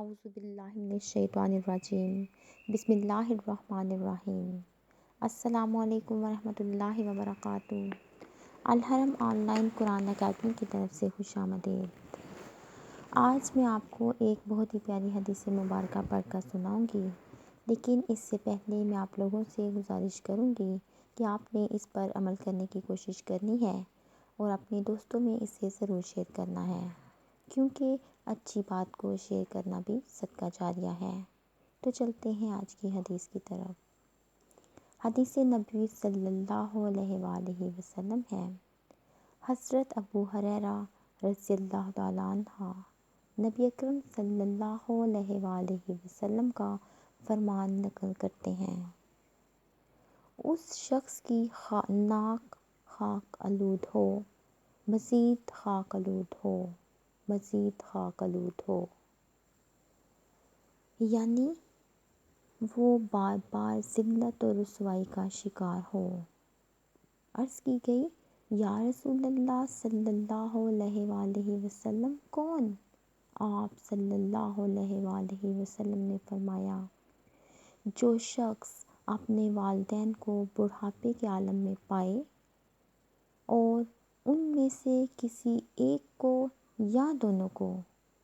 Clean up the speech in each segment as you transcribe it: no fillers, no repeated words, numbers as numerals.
اعوذ باللہ من الشیطان الرجیم بسم اللہ الرحمن الرحیم السلام علیکم ورحمۃ اللہ وبرکاتہ۔ الحرم آن لائن قرآن اکیڈمی کی طرف سے خوش آمدید۔ آج میں آپ کو ایک بہت ہی پیاری حدیث مبارکہ پڑھ کر سناؤں گی، لیکن اس سے پہلے میں آپ لوگوں سے گزارش کروں گی کہ آپ نے اس پر عمل کرنے کی کوشش کرنی ہے اور اپنے دوستوں میں اسے ضرور شیئر کرنا ہے، کیونکہ اچھی بات کو شیئر کرنا بھی صدقہ جاریہ ہے۔ تو چلتے ہیں آج کی حدیث کی طرف۔ حدیث نبوی صلی اللہ علیہ وآلہ وسلم ہے۔ حضرت ابو ہریرہ رضی اللہ تعالیٰ عنہ نبی اکرم صلی اللہ علیہ وآلہ وسلم کا فرمان نقل کرتے ہیں: اس شخص کی ناک خاک آلود ہو، مزید خاک آلود ہو، مزید خاک آلود ہو، یعنی وہ بار بار ذلت و رسوائی کا شکار ہو۔ عرض کی گئی: یا رسول اللہ صلی اللہ علیہ وآلہ وسلم، کون؟ آپ صلی اللہ علیہ وآلہ وسلم نے فرمایا: جو شخص اپنے والدین کو بڑھاپے کے عالم میں پائے اور ان میں سے کسی ایک کو یا دونوں کو،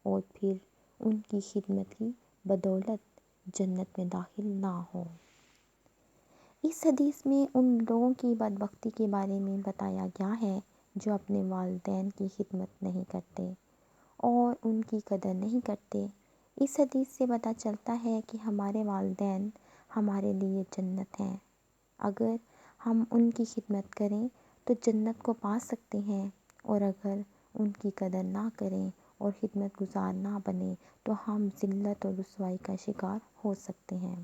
اور پھر ان کی خدمت کی بدولت جنت میں داخل نہ ہو۔ اس حدیث میں ان لوگوں کی بدبختی کے بارے میں بتایا گیا ہے جو اپنے والدین کی خدمت نہیں کرتے اور ان کی قدر نہیں کرتے۔ اس حدیث سے پتہ چلتا ہے کہ ہمارے والدین ہمارے لیے جنت ہیں۔ اگر ہم ان کی خدمت کریں تو جنت کو پا سکتے ہیں، اور اگر ان کی قدر نہ کریں اور خدمت گزار نہ بنیں تو ہم ذلت اور رسوائی کا شکار ہو سکتے ہیں۔